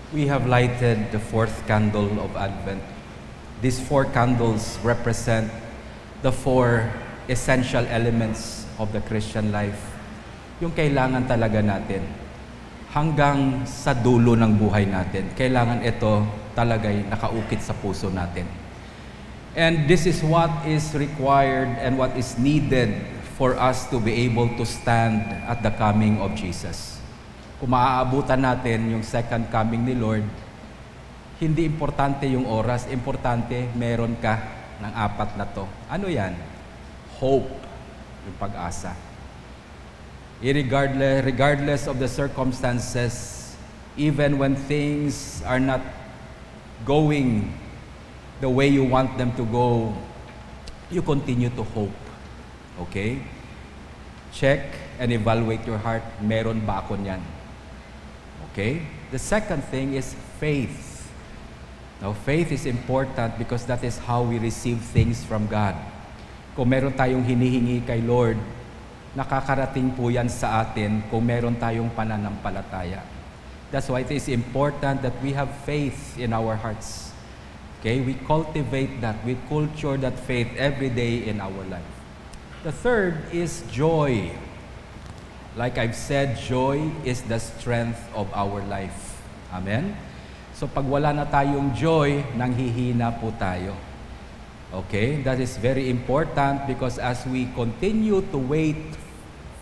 We have lighted the fourth candle of Advent. These four candles represent the four essential elements of the Christian life. Yung kailangan talaga natin. Hanggang sa dulo ng buhay natin, kailangan ito talaga'y nakaukit sa puso natin. And this is what is required and what is needed for us to be able to stand at the coming of Jesus. Kung maaabutan natin yung second coming ni Lord, hindi importante yung oras, importante meron ka ng apat na to. Ano yan? Hope, yung pag-asa. Regardless of the circumstances, even when things are not going the way you want them to go, you continue to hope. Okay? Check and evaluate your heart. Meron ba ako niyan? Okay? The second thing is faith. Now, faith is important because that is how we receive things from God. Kung meron tayong hinihingi kay Lord, nakakarating po yan sa atin kung meron tayong pananampalataya. That's why it is important that we have faith in our hearts. Okay? We cultivate that. We culture that faith every day in our life. The third is joy. Like I've said, joy is the strength of our life. Amen? So pag wala na tayong joy, nanghihina po tayo. Okay? That is very important because as we continue to wait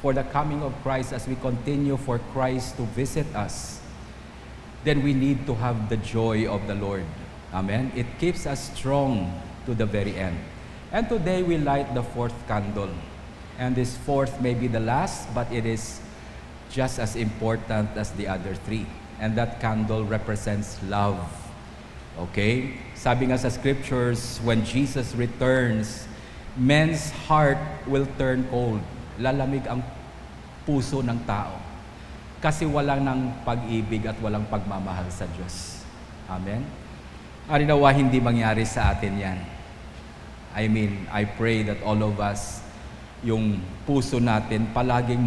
for the coming of Christ, as we continue for Christ to visit us, then we need to have the joy of the Lord. Amen? It keeps us strong to the very end. And today we light the fourth candle. And this fourth may be the last, but it is just as important as the other three. And that candle represents love. Okay? Sabi nga sa scriptures, when Jesus returns, men's heart will turn cold. Lalamig ang puso ng tao. Kasi walang ng pag-ibig at walang pagmamahal sa Diyos. Amen? Arinawa, hindi mangyari sa atin yan. I pray that all of us, yung puso natin palaging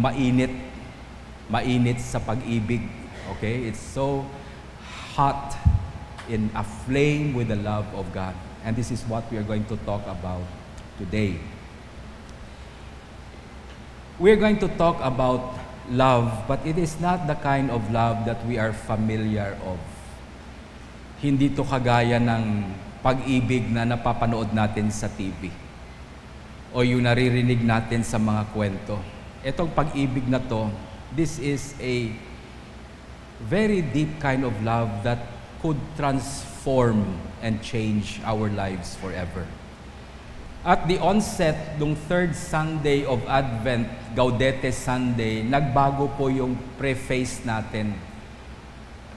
mainit sa pag-ibig. Okay? It's so hot in aflame with the love of God. And this is what we are going to talk about today. We are going to talk about love, but it is not the kind of love that we are familiar of. Hindi to kagaya ng pag-ibig na napapanood natin sa TV o yung naririnig natin sa mga kwento. Itong pag-ibig na to, this is a very deep kind of love that could transform and change our lives forever. At the onset ng third Sunday of Advent, Gaudete Sunday, nagbago po yung preface natin.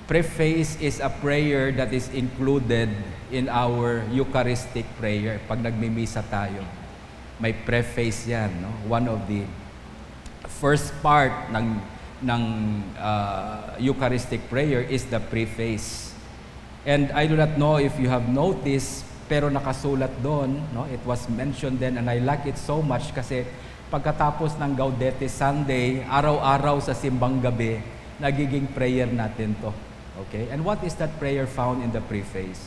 Preface is a prayer that is included in our Eucharistic prayer. Pag nagmimisa tayo, may preface yan. No? One of the first part ng Eucharistic prayer is the preface. And I do not know if you have noticed, pero nakasulat doon, no? It was mentioned then, and I like it so much kasi pagkatapos ng Gaudete Sunday, araw-araw sa simbang gabi, nagiging prayer natin to. Okay? And what is that prayer found in the preface?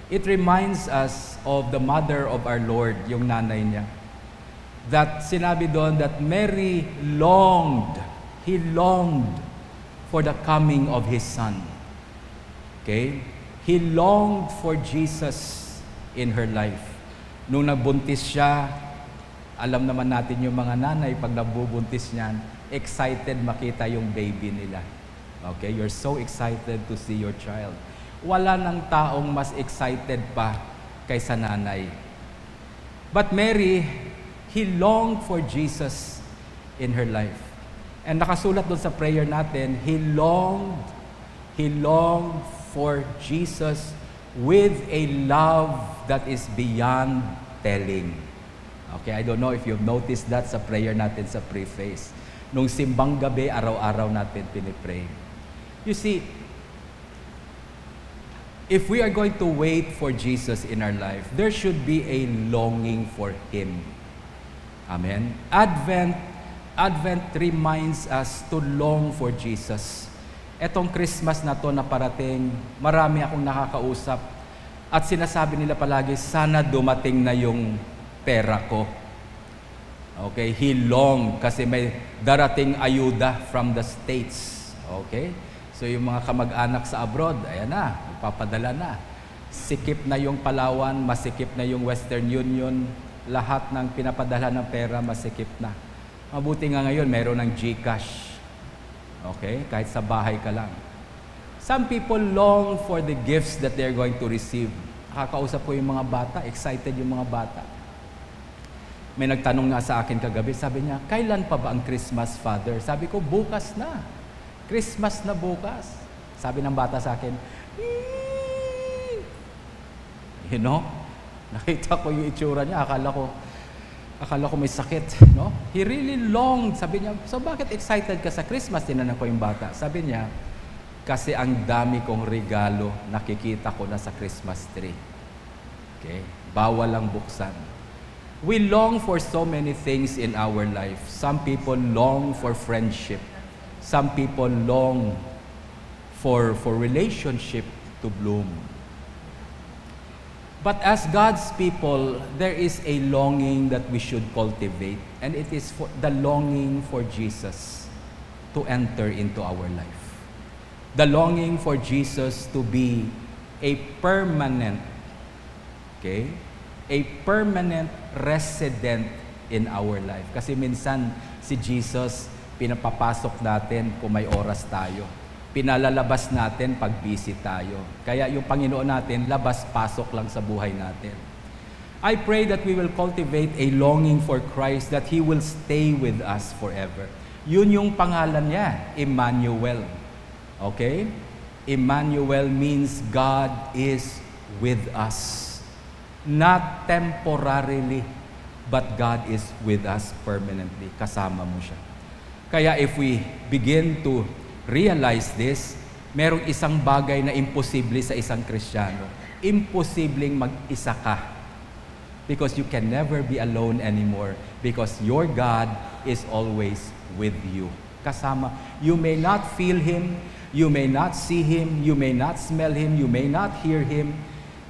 It reminds us of the mother of our Lord, yung nanay niya. That sinabi doon that Mary he longed for the coming of His Son. Okay? He longed for Jesus in her life. Nung nabuntis siya, alam naman natin yung mga nanay, pag nabubuntis niyan, excited makita yung baby nila. Okay? You're so excited to see your child. Wala nang taong mas excited pa kaysa nanay. But Mary, he longed for Jesus in her life. And nakasulat doon sa prayer natin, he longed for Jesus with a love that is beyond telling. Okay, I don't know if you've noticed that sa prayer natin sa preface. Nung simbang gabi, araw-araw natin pinipray. You see, if we are going to wait for Jesus in our life, there should be a longing for Him. Amen? Advent reminds us to long for Jesus. etong Christmas na to na parating, marami akong nakakausap at sinasabi nila palagi, sana dumating na yung pera ko. Okay, he longed kasi may darating ayuda from the States. Okay, so yung mga kamag-anak sa abroad, ayan na, ipapadala na. Sikip na yung Palawan, masikip na yung Western Union, lahat ng pinapadala ng pera, masikip na. Mabuti nga ngayon, meron ng GCash. Okay? Kahit sa bahay ka lang. Some people long for the gifts that they're going to receive. Nakakausap ko yung mga bata, excited yung mga bata. May nagtanong nga sa akin kagabi, sabi niya, kailan pa ba ang Christmas, Father? Sabi ko, bukas na. Christmas na bukas. Sabi ng bata sa akin, you know, nakita ko yung itsura niya, akala ko may sakit, no? He really longed. Sabi niya, so bakit excited ka sa Christmas? Tinanong ko yung bata. Sabi niya, kasi ang dami kong regalo nakikita ko na sa Christmas tree. Okay? Bawal lang buksan. We long for so many things in our life. Some people long for friendship. Some people long for relationship to bloom. But as God's people, there is a longing that we should cultivate, and it is for the longing for Jesus to enter into our life. The longing for Jesus to be a permanent, okay? A permanent resident in our life. Kasi minsan si Jesus, pinapapasok natin kung may oras tayo. Pinalalabas natin pag busy tayo. Kaya yung Panginoon natin, labas-pasok lang sa buhay natin. I pray that we will cultivate a longing for Christ, that He will stay with us forever. Yun yung pangalan niya, Emmanuel. Okay? Emmanuel means God is with us. Not temporarily, but God is with us permanently. Kasama mo siya. Kaya if we begin to realize this, merong isang bagay na imposible sa isang Kristiyano. Imposibleng mag-isa ka. Because you can never be alone anymore. Because your God is always with you. Kasama. You may not feel Him, you may not see Him, you may not smell Him, you may not hear Him,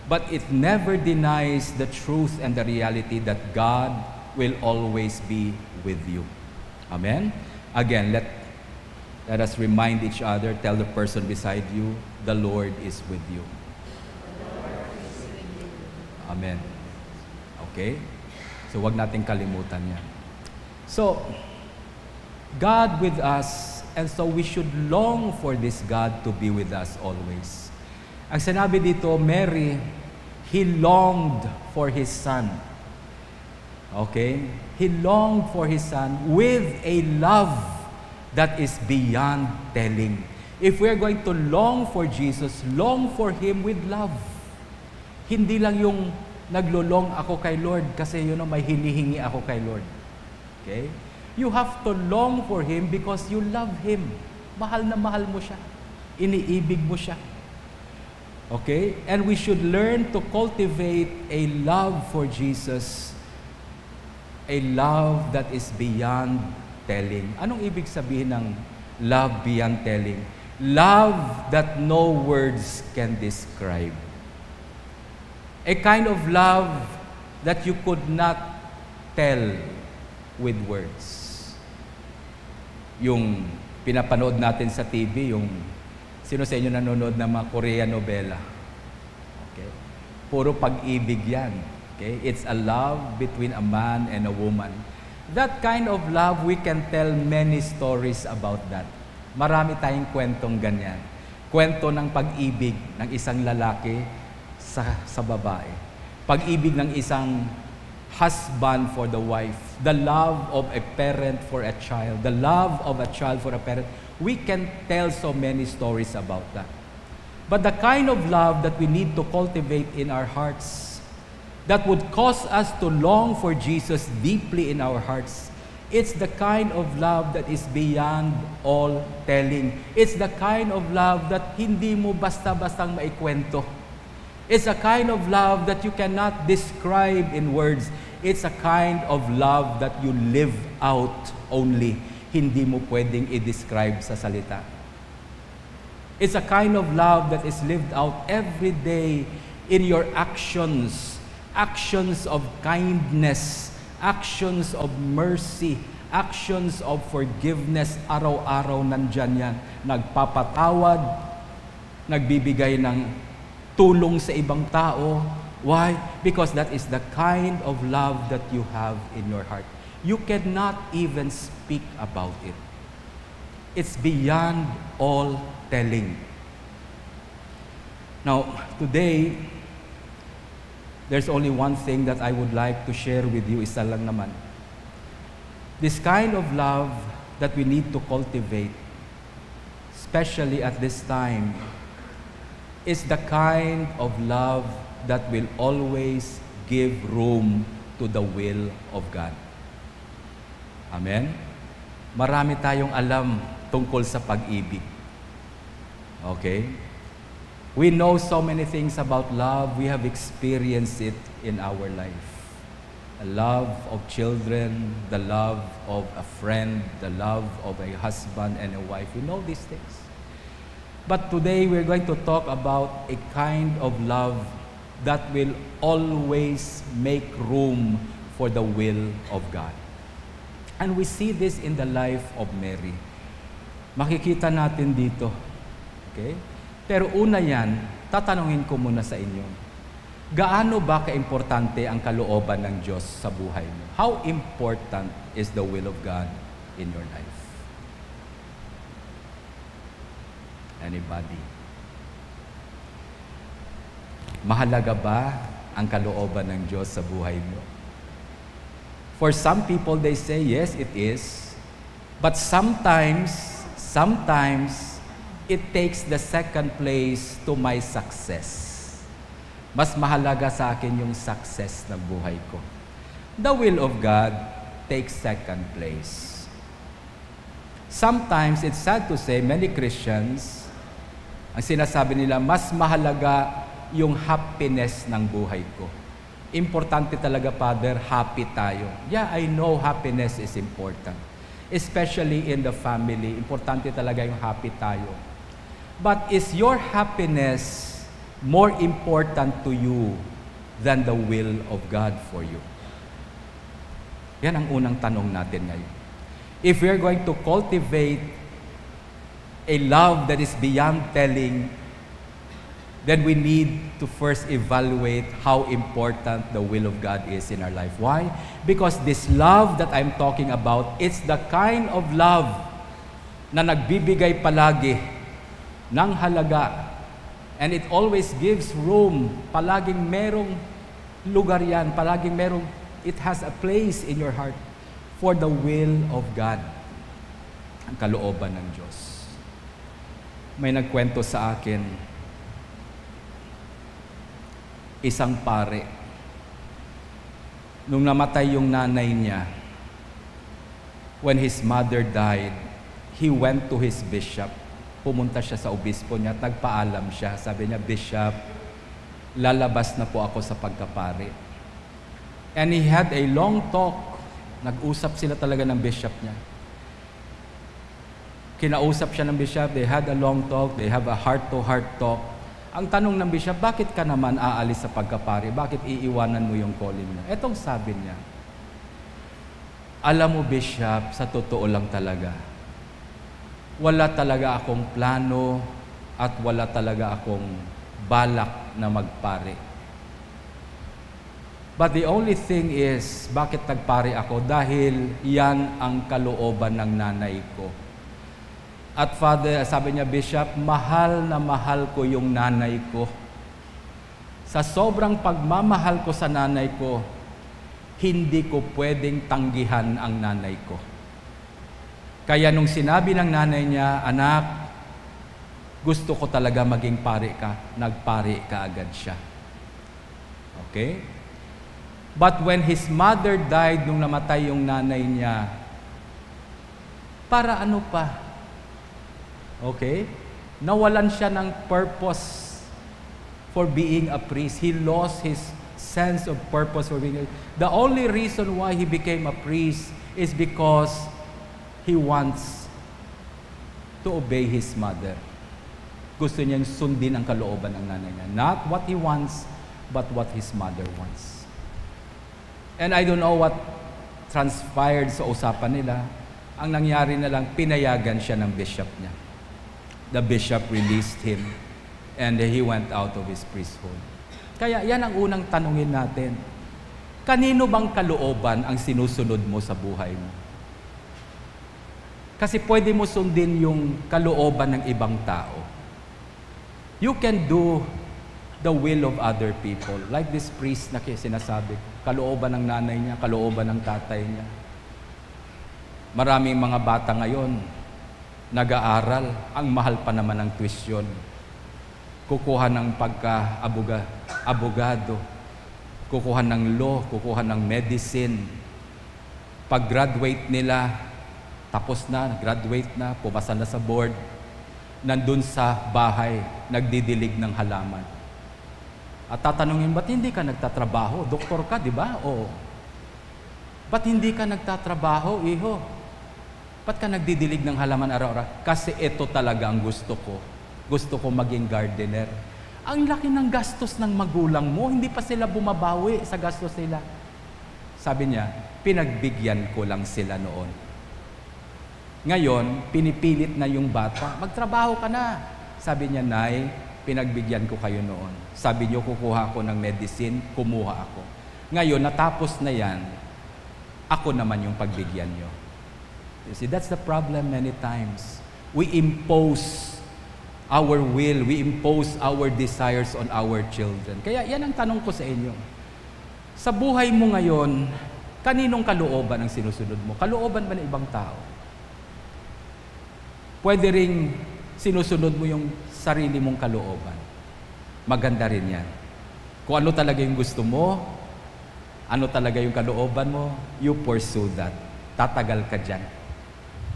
but it never denies the truth and the reality that God will always be with you. Amen? Again, let us remind each other, tell the person beside you, the Lord is with you. Amen. Okay? So, wag nating kalimutan yan. So, God with us, and so we should long for this God to be with us always. Ang sinabi dito, Mary, He longed for His Son. Okay? He longed for His Son with a love that is beyond telling. If we are going to long for Jesus, long for Him with love. Hindi lang yung naglulong ako kay Lord kasi may hinihingi ako kay Lord. Okay? You have to long for Him because you love Him. Mahal na mahal mo siya. Iniibig mo siya. Okay? And we should learn to cultivate a love for Jesus. A love that is beyond telling. Anong ibig sabihin ng love beyond telling? Love that no words can describe. A kind of love that you could not tell with words. Yung pinapanood natin sa TV, yung sino sa inyo nanonood ng mga Korean novela? Okay? Puro pag-ibig yan. Okay? It's a love between a man and a woman. That kind of love, we can tell many stories about that. Marami tayong kwentong ganyan. Kwento ng pag-ibig ng isang lalaki sa babae. Pag-ibig ng isang husband for the wife. The love of a parent for a child. The love of a child for a parent. We can tell so many stories about that. But the kind of love that we need to cultivate in our hearts, that would cause us to long for Jesus deeply in our hearts, it's the kind of love that is beyond all telling. It's the kind of love that hindi mo basta-bastang maikwento. It's a kind of love that you cannot describe in words. It's a kind of love that you live out only. Hindi mo pwedeng i-describe sa salita. It's a kind of love that is lived out every day in your actions. Actions of kindness, actions of mercy, actions of forgiveness. Araw-araw nandyan yan. Nagpapatawad, nagbibigay ng tulong sa ibang tao. Why? Because that is the kind of love that you have in your heart. You cannot even speak about it. It's beyond all telling. Now, today, there's only one thing that I would like to share with you, isa lang naman. This kind of love that we need to cultivate, especially at this time, is the kind of love that will always give room to the will of God. Amen? Marami tayong alam tungkol sa pag-ibig. Okay? We know so many things about love. We have experienced it in our life. The love of children, the love of a friend, the love of a husband and a wife. We know these things. But today we're going to talk about a kind of love that will always make room for the will of God. And we see this in the life of Mary. Makikita natin dito. Okay? Pero una yan, tatanungin ko muna sa inyo. Gaano ba kaimportante ang kalooban ng Diyos sa buhay mo? How important is the will of God in your life? Anybody? Mahalaga ba ang kalooban ng Diyos sa buhay mo? For some people, they say, yes, it is. But sometimes, it takes the second place to my success. Mas mahalaga sa akin yung success ng buhay ko. The will of God takes second place. Sometimes, it's sad to say, many Christians, ang sinasabi nila, mas mahalaga yung happiness ng buhay ko. Importante talaga, Father, happy tayo. Yeah, I know happiness is important. Especially in the family, importante talaga yung happy tayo. But is your happiness more important to you than the will of God for you? Yan ang unang tanong natin ngayon. If we're going to cultivate a love that is beyond telling, then we need to first evaluate how important the will of God is in our life. Why? Because this love that I'm talking about, it's the kind of love na nagbibigay palagi ng halaga. And it always gives room. Palaging merong lugar yan. Palaging merong, it has a place in your heart for the will of God. Ang kalooban ng Diyos. May nagkwento sa akin, isang pare, nung namatay yung nanay niya, when his mother died, he went to his bishop. Pumunta siya sa obispo niya, nagpaalam siya. Sabi niya, Bishop, lalabas na po ako sa pagkapare. And he had a long talk. Nag-usap sila talaga ng bishop niya. Kinausap siya ng bishop, they had a long talk, they have a heart-to-heart talk. Ang tanong ng bishop, bakit ka naman aalis sa pagkapare? Bakit iiwanan mo yung calling niya? Etong sabi niya, alam mo, Bishop, sa totoo lang talaga, wala talaga akong plano at wala talaga akong balak na magpare. But the only thing is, bakit nagpare ako? Dahil yan ang kalooban ng nanay ko. At Father, sabi niya, Bishop, mahal na mahal ko yung nanay ko. Sa sobrang pagmamahal ko sa nanay ko, hindi ko pwedeng tanggihan ang nanay ko. Kaya nung sinabi ng nanay niya, anak, gusto ko talaga maging pare ka, nagpare ka agad siya. Okay? But when his mother died, nung namatay yung nanay niya, para ano pa? Okay? Nawalan siya ng purpose for being a priest. He lost his sense of purpose for being a priest. The only reason why he became a priest is because he wants to obey his mother. gusto niyang sundin ang kalooban ng nanay niya. Not what he wants, but what his mother wants. And I don't know what transpired sa usapan nila. Ang nangyari na lang, pinayagan siya ng bishop niya. The bishop released him and he went out of his priesthood. Kaya yan ang unang tanungin natin. Kanino bang kalooban ang sinusunod mo sa buhay mo? Kasi pwede mo sundin yung kalooban ng ibang tao. You can do the will of other people. Like this priest na sinasabi, kalooban ng nanay niya, kalooban ng tatay niya. Maraming mga bata ngayon, nag-aaral, ang mahal pa naman ng tuition. Kukuha ng pagka-abogado, kukuha ng law, kukuha ng medicine. Pag-graduate nila, tapos na, graduate na, pumasa na sa board, nandun sa bahay, nagdidilig ng halaman. At tatanungin, ba't hindi ka nagtatrabaho? Doktor ka, di ba? Oo. Ba't hindi ka nagtatrabaho, iho? Ba't ka nagdidilig ng halaman araw-araw? Kasi ito talaga ang gusto ko. Gusto ko maging gardener. Ang laki ng gastos ng magulang mo, hindi pa sila bumabawi sa gastos nila. Sabi niya, pinagbigyan ko lang sila noon. Ngayon, pinipilit na yung bata, magtrabaho ka na. Sabi niya, Nay, pinagbigyan ko kayo noon. Sabi niyo, kukuha ako ng medicine, kumuha ako. Ngayon, natapos na yan, ako naman yung pagbigyan niyo. You see, that's the problem many times. We impose our will, we impose our desires on our children. Kaya yan ang tanong ko sa inyo. Sa buhay mo ngayon, kaninong kalooban ang sinusunod mo? Kalooban ba ng ibang tao? Pwede ring sinusunod mo yung sarili mong kalooban. Maganda rin yan. Kung ano talaga yung gusto mo, ano talaga yung kalooban mo, you pursue that. Tatagal ka dyan.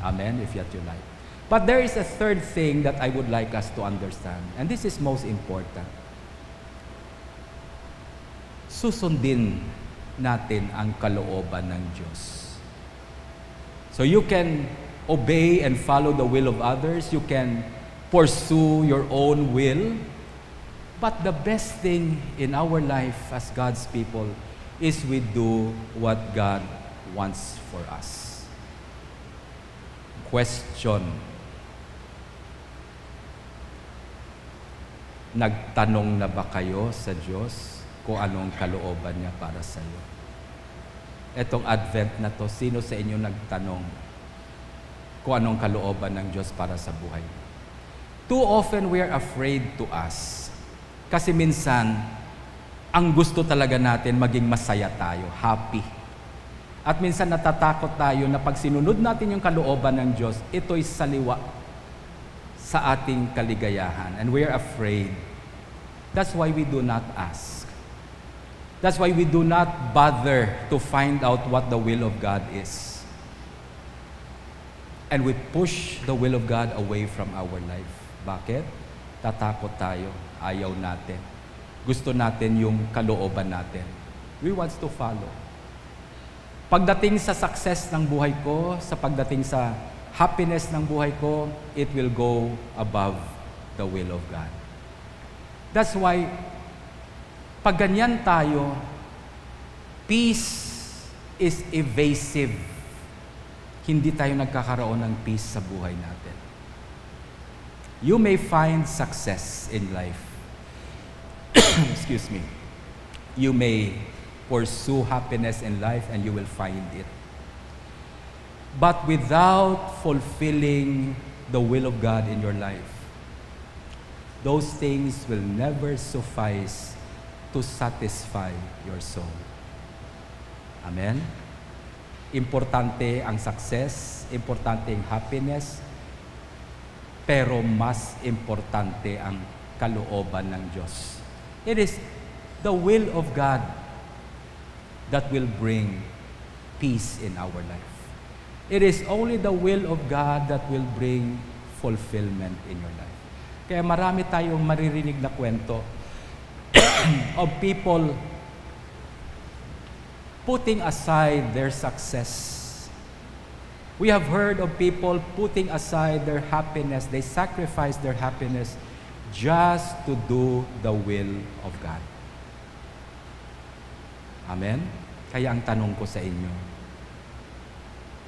Amen, if yet you like. But there is a third thing that I would like us to understand. And this is most important. Susundin natin ang kalooban ng Diyos. So you can obey and follow the will of others. You can pursue your own will. But the best thing in our life as God's people is we do what God wants for us. Question. Nagtanong na ba kayo sa Diyos kung anong kalooban niya para sa iyo? Etong Advent na to, sino sa inyo nagtanong kung anong kalooban ng Diyos para sa buhay? Too often we are afraid to ask. Kasi minsan, ang gusto talaga natin maging masaya tayo, happy. At minsan natatakot tayo na pag sinunod natin yung kalooban ng Diyos, ito'y saliwa sa ating kaligayahan. And we are afraid. That's why we do not ask. That's why we do not bother to find out what the will of God is. And we push the will of God away from our life. Bakit? Tatakot tayo. Ayaw natin. Gusto natin yung kalooban natin. We want to follow. Pagdating sa success ng buhay ko, sa pagdating sa happiness ng buhay ko, it will go above the will of God. That's why, pag ganyan tayo, peace is evasive. Hindi tayo nagkakaroon ng peace sa buhay natin. You may find success in life. Excuse me. You may pursue happiness in life and you will find it. But without fulfilling the will of God in your life, those things will never suffice to satisfy your soul. Amen? Importante ang success, importante ang happiness, pero mas importante ang kalooban ng Diyos. It is the will of God that will bring peace in our life. It is only the will of God that will bring fulfillment in your life. Kaya marami tayong maririnig na kwento of people putting aside their success. We have heard of people putting aside their happiness. They sacrifice their happiness just to do the will of God. Amen? Kaya ang tanong ko sa inyo,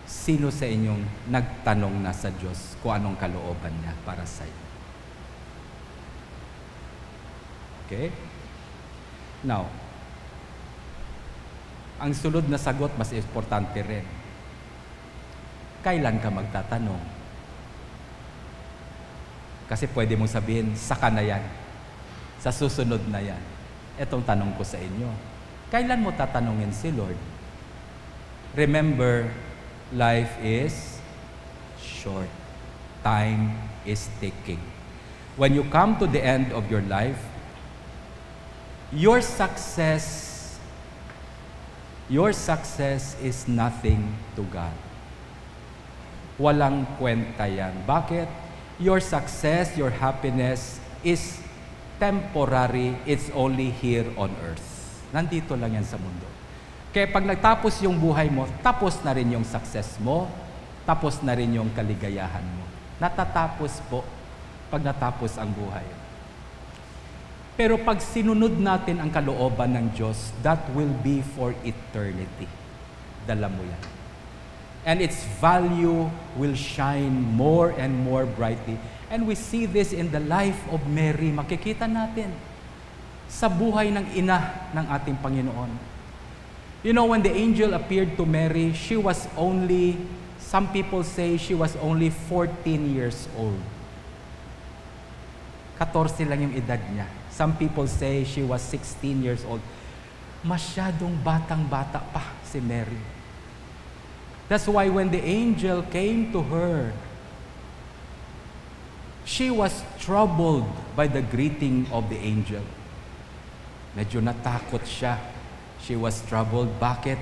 sino sa inyong nagtanong na sa Diyos kung anong kalooban niya para sa iyo? Okay? Now, ang sunod na sagot mas importante rin. Kailan ka magtatanong? Kasi pwede mong sabihin, saka na yan. Sa susunod na yan. Etong tanong ko sa inyo. Kailan mo tatanungin si Lord? Remember, life is short. Time is ticking. When you come to the end of your life, your success is nothing to God. Walang kwenta yan. Bakit? Your success, your happiness is temporary. It's only here on earth. Nandito lang yan sa mundo. Kaya pag nagtapos yung buhay mo, tapos na rin yung success mo, tapos na rin yung kaligayahan mo. Natatapos po pag natapos ang buhay. Pero pag sinunod natin ang kalooban ng Diyos, that will be for eternity. Dala mo yan. And its value will shine more and more brightly. And we see this in the life of Mary. Makikita natin sa buhay ng ina ng ating Panginoon. You know, when the angel appeared to Mary, she was only, some people say she was only 14 years old. 14 lang yung edad niya. Some people say she was 16 years old. Masyadong batang-bata pa si Mary. That's why when the angel came to her, she was troubled by the greeting of the angel. Medyo natakot siya. She was troubled. Bakit?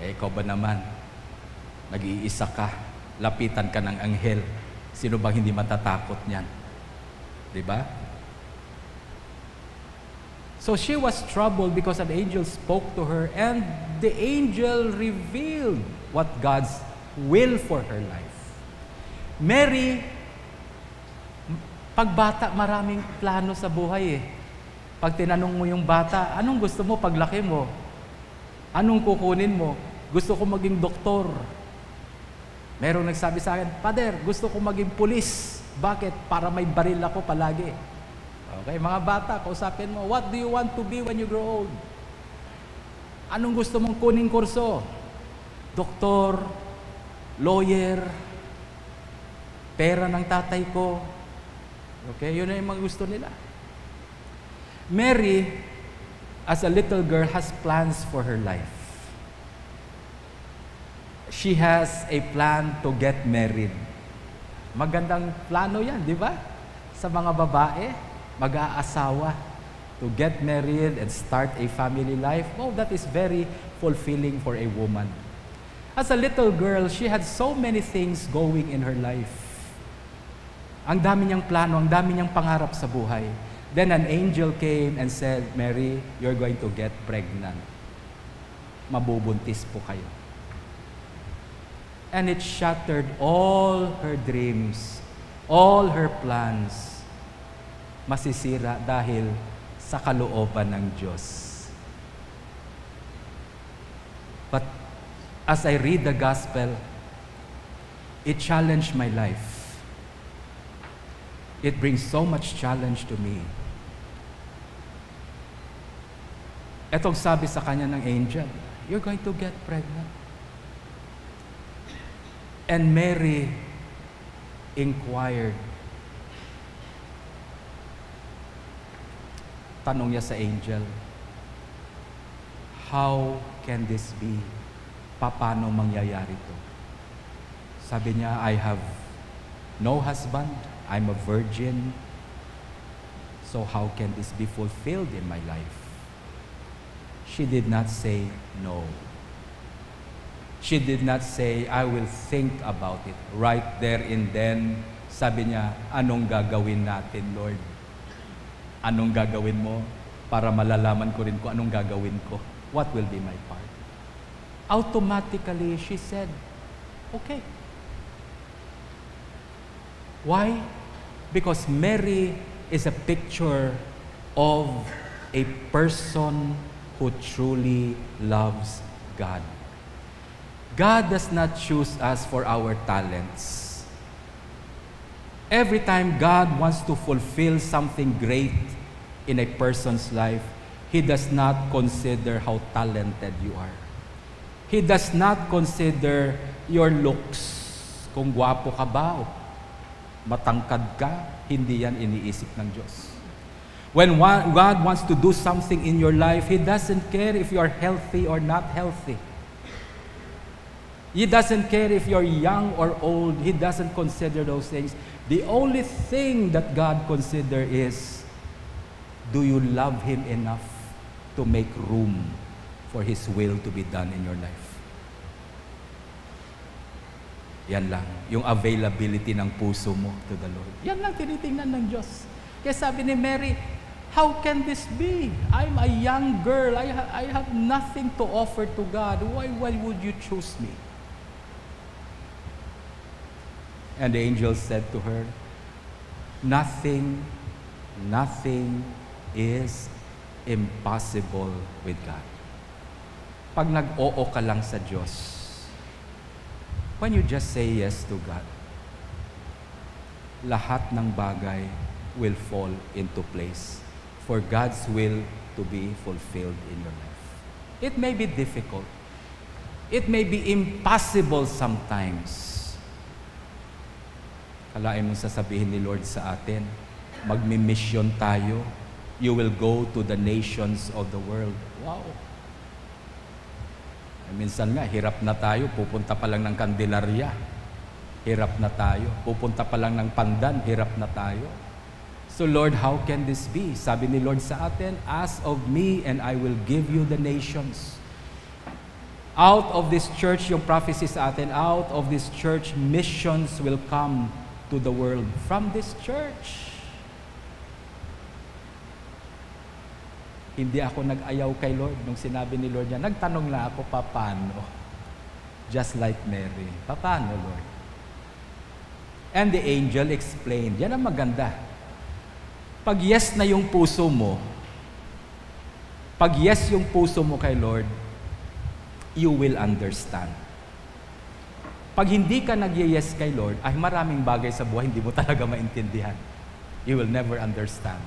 Ikaw ba naman? Nag-iisa ka. Lapitan ka ng anghel. Sino bang hindi matatakot niyan? Diba? So she was troubled because an angel spoke to her, and the angel revealed what God's will for her life. Mary, pag bata, maraming plano sa buhay eh. Pag tinanong mo yung bata, anong gusto mo paglaki mo? Anong kukunin mo? Gusto ko maging doktor. Merong nagsabi sa akin, Father, gusto ko maging pulis. Bakit? Para may baril ako palagi. Okay, mga bata, kausapin mo, what do you want to be when you grow old? Anong gusto mong kuning kurso? Doktor, lawyer, pera ng tatay ko. Okay, yun na yung mga gusto nila. Mary, as a little girl, has plans for her life. She has a plan to get married. Magandang plano yan, di ba? Sa mga babae, mag-aasawa, to get married and start a family life. Oh, that is very fulfilling for a woman. As a little girl, she had so many things going in her life. Ang dami niyang plano, ang dami niyang pangarap sa buhay. Then an angel came and said, Mary, you're going to get pregnant. Mabubuntis po kayo. And it shattered all her dreams, all her plans. Masisira dahil sa kalooban ng Diyos. But as I read the gospel, it challenged my life. It brings so much challenge to me. Etong sabi sa kanya ng angel, you're going to get pregnant. And Mary inquired. Tanong niya sa angel, how can this be? Paano mangyayari to? Sabi niya, I have no husband, I'm a virgin, so how can this be fulfilled in my life? She did not say no. She did not say, I will think about it. Right there and then, sabi niya, anong gagawin natin, Lord? Anong gagawin mo para malalaman ko rin kung anong gagawin ko? What will be my part? Automatically, she said, okay. Why? Because Mary is a picture of a person who truly loves God. God does not choose us for our talents. Every time God wants to fulfill something great in a person's life, He does not consider how talented you are. He does not consider your looks. Kung gwapo ka ba o matangkad ka, hindi yan iniisip ng Diyos. When God wants to do something in your life, He doesn't care if you are healthy or not healthy. He doesn't care if you're young or old. He doesn't consider those things. The only thing that God considers is, do you love Him enough to make room for His will to be done in your life? Yan lang, yung availability ng puso mo to the Lord. Yan lang tinitingnan ng Diyos. Kaya sabi ni Mary, how can this be? I'm a young girl. I have nothing to offer to God. Why would you choose me? And the angel said to her, nothing is impossible with God. Pag nag-oo ka lang sa Diyos, when you just say yes to God, lahat ng bagay will fall into place for God's will to be fulfilled in your life. It may be difficult. It may be impossible sometimes. Kalain mong sasabihin ni Lord sa atin, magmi-mission tayo. You will go to the nations of the world. Wow! Minsan nga, hirap na tayo, pupunta pa lang ng Candelaria. Hirap na tayo. Pupunta pa lang ng Pandan, hirap na tayo. So Lord, how can this be? Sabi ni Lord sa atin, ask of me and I will give you the nations. Out of this church, yung prophecy sa atin, out of this church, missions will come to the world from this church. Hindi ako nag-ayaw kay Lord nung sinabi ni Lord niya. Nagtanong lang ako, paano? Just like Mary. Paano, Lord? And the angel explained. Yan ang maganda. Pag yes na yung puso mo, pag yes yung puso mo kay Lord, you will understand. Pag hindi ka nag-yes kay Lord, ay maraming bagay sa buhay hindi mo talaga maintindihan. You will never understand.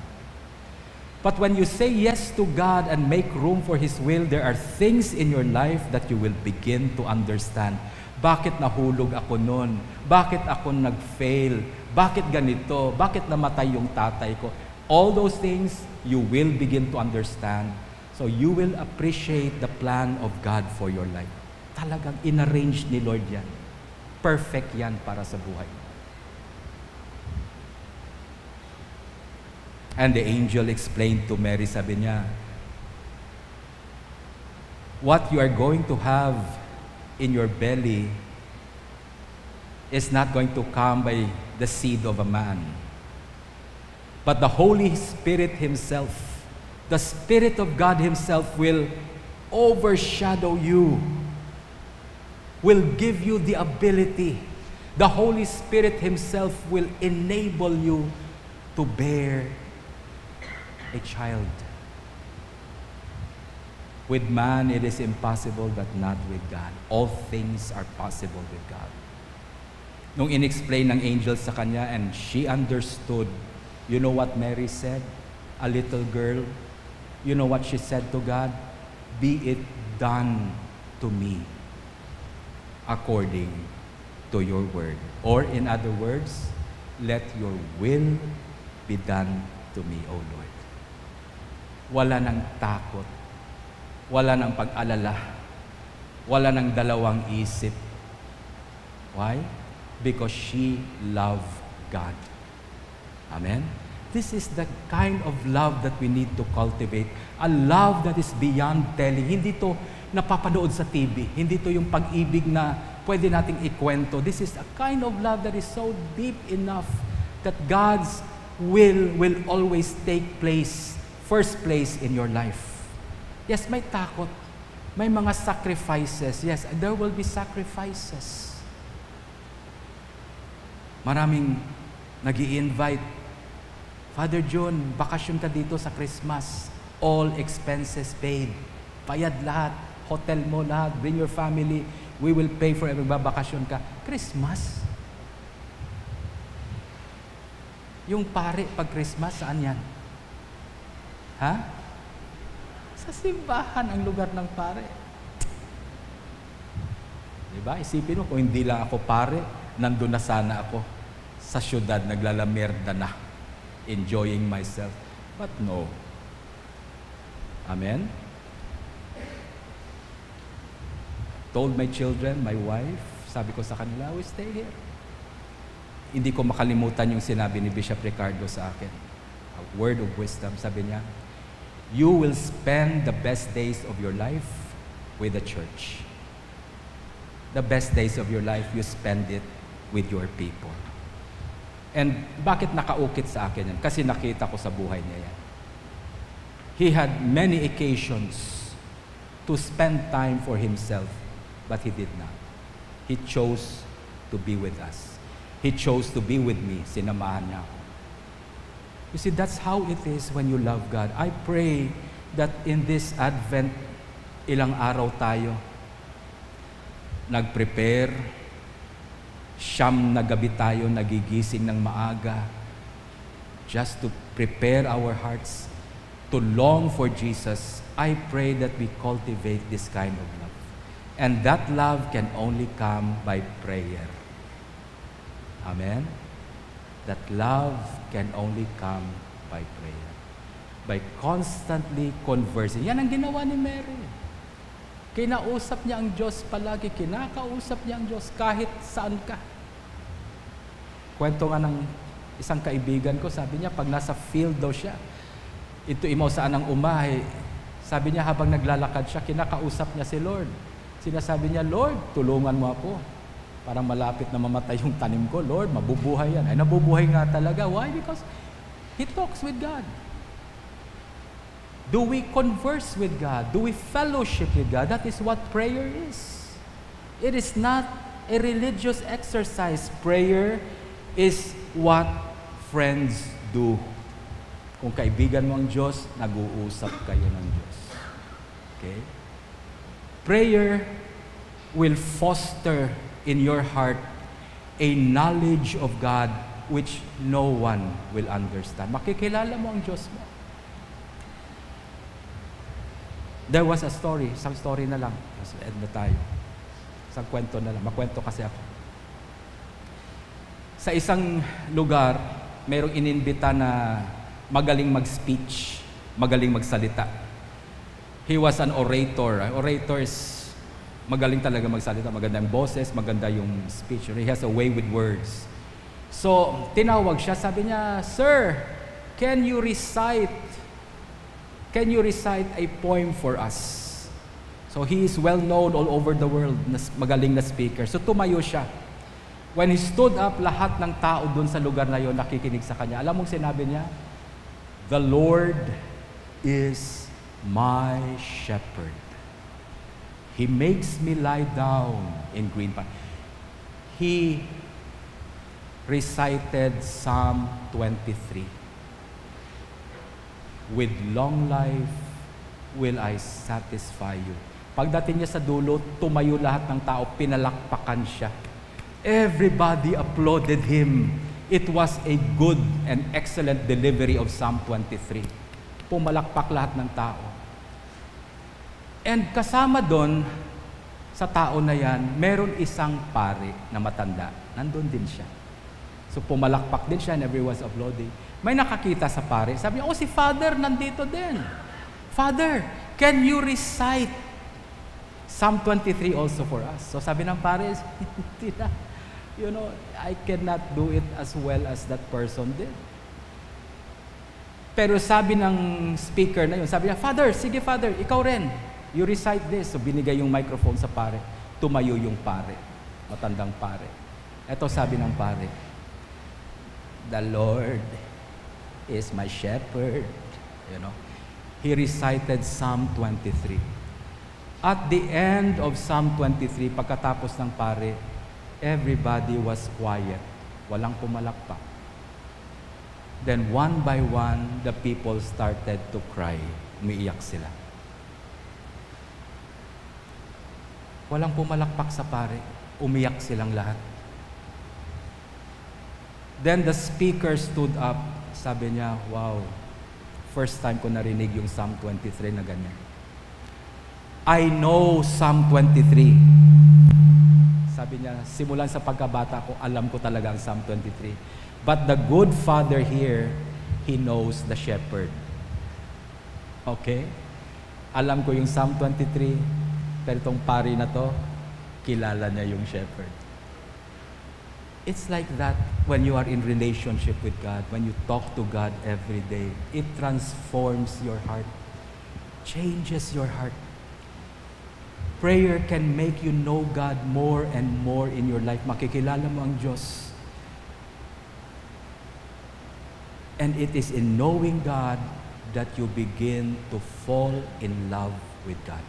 But when you say yes to God and make room for His will, there are things in your life that you will begin to understand. Bakit nahulog ako noon? Bakit ako nag-fail? Bakit ganito? Bakit namatay yung tatay ko? All those things, you will begin to understand. So you will appreciate the plan of God for your life. Talagang inarrange ni Lord yan. Perfect yan para sa buhay. And the angel explained to Mary, sabi niya, what you are going to have in your belly is not going to come by the seed of a man, but the Holy Spirit Himself, the Spirit of God Himself will overshadow you, will give you the ability. The Holy Spirit Himself will enable you to bear a child. With man, it is impossible, but not with God. All things are possible with God. Nung in-explain ng angel sa kanya, and she understood, you know what Mary said? A little girl, you know what she said to God? Be it done to me according to your word. Or in other words, let your will be done to me, O Lord. Wala nang takot, wala nang pag-alala, wala nang dalawang isip. Why? Because she loved God. Amen? This is the kind of love that we need to cultivate. A love that is beyond telling. Hindi to napapanood sa TV. Hindi to yung pag-ibig na pwede nating ikwento. This is a kind of love that is so deep enough that God's will always take place, first place in your life. Yes, may takot. May mga sacrifices. Yes, there will be sacrifices. Maraming nag-i-invite Father John, bakasyon ka dito sa Christmas. All expenses paid. Bayad lahat. Hotel mo lahat. Bring your family. We will pay for every bakasyon ka. Christmas? Yung pare pag Christmas, saan yan? Ha? Sa simbahan ang lugar ng pare. Diba? Isipin mo, kung hindi lang ako pare, nandun na sana ako sa syudad, naglalamerda na, enjoying myself. But no. Amen? Told my children, my wife, sabi ko sa kanila, we stay here. Hindi ko makalimutan yung sinabi ni Bishop Ricardo sa akin. A word of wisdom. Sabi niya, you will spend the best days of your life with the church. The best days of your life, you spend it with your people. And bakit nakaukit sa akin yan? Kasi nakita ko sa buhay niya yan. He had many occasions to spend time for himself, but he did not. He chose to be with us. He chose to be with me. Sinamahan niya ako. You see, that's how it is when you love God. I pray that in this Advent, ilang araw tayo, nag-prepare, siyam na gabi tayo nagigising ng maaga, just to prepare our hearts to long for Jesus. I pray that we cultivate this kind of love. And that love can only come by prayer. Amen? That love can only come by prayer. By constantly conversing. Yan ang ginawa ni Mary. Kinausap niya ang Diyos palagi. Kinakausap niya ang Diyos kahit saan ka. Kwento nga ng isang kaibigan ko, sabi niya, pag nasa field daw siya, ito imaw saan ang umahe, sabi niya habang naglalakad siya, kinakausap niya si Lord. Sinasabi niya, Lord, tulungan mo ako. Parang malapit na mamatay yung tanim ko. Lord, mabubuhay yan. Ay, nabubuhay nga talaga. Why? Because he talks with God. Do we converse with God? Do we fellowship with God? That is what prayer is. It is not a religious exercise. Prayer is what friends do. Kung kaibigan mo ang Diyos, nag-uusap kayo ng Diyos. Okay? Prayer will foster in your heart a knowledge of God which no one will understand. Makikilala mo ang Diyos mo. There was a story, isang story na lang. End na tayo. Isang kwento na lang. Makwento kasi ako. Sa isang lugar, mayroong inimbita na magaling mag-speech, magaling magsalita. He was an orator. Orator is magaling talaga magsalita, maganda yung boses, maganda yung speech. He has a way with words. So, tinawag siya, sabi niya, Sir, can you recite a poem for us? So, he is well known all over the world, magaling na speaker. So, tumayo siya. When he stood up, lahat ng tao doon sa lugar na yon nakikinig sa kanya. Alam mong sinabi niya, The Lord is my shepherd. He makes me lie down in green pastures. He recited Psalm 23. With long life will I satisfy you. Pagdating niya sa dulo, tumayo lahat ng tao, pinalakpakan siya. Everybody applauded him. It was a good and excellent delivery of Psalm 23. Pumalakpak lahat ng tao. And kasama doon, sa tao na yan, meron isang pare na matanda. Nandun din siya. So pumalakpak din siya and everyone's applauding. May nakakita sa pare. Sabi niya, si Father nandito din. Father, can you recite Psalm 23 also for us? So sabi ng pare, I cannot do it as well as that person did. Pero sabi ng speaker na yun, sabi niya, Father, sige Father, ikaw rin. You recite this. So binigay yung microphone sa pare. Tumayo yung pare. Matandang pare. Ito sabi ng pare, The Lord is my shepherd. He recited Psalm 23. At the end of Psalm 23, pagkatapos ng pare, everybody was quiet. Walang pumalakpak. Then one by one, the people started to cry. Umiiyak sila. Walang pumalakpak sa pare. Umiyak silang lahat. Then the speaker stood up. Sabi niya, wow, first time ko narinig yung Psalm 23 na ganyan. I know Psalm 23. Sabi niya, simulan sa pagkabata ko, alam ko talaga ang Psalm 23. But the good father here, he knows the shepherd. Okay? Alam ko yung Psalm 23, pero itong pari na to, kilala niya yung shepherd. It's like that when you are in relationship with God, when you talk to God every day. It transforms your heart, changes your heart. Prayer can make you know God more and more in your life. Makikilala mo ang Diyos. And it is in knowing God that you begin to fall in love with God.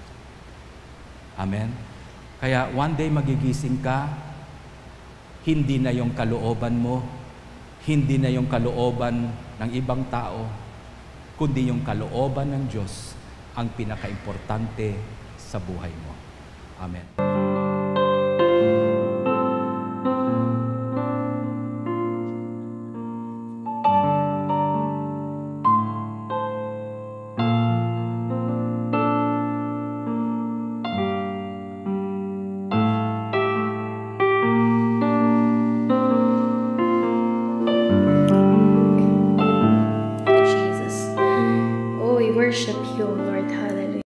Amen? Kaya one day magigising ka, hindi na yung kalooban mo, hindi na yung kalooban ng ibang tao, kundi yung kalooban ng Diyos ang pinaka-importante sa buhay mo. Amen.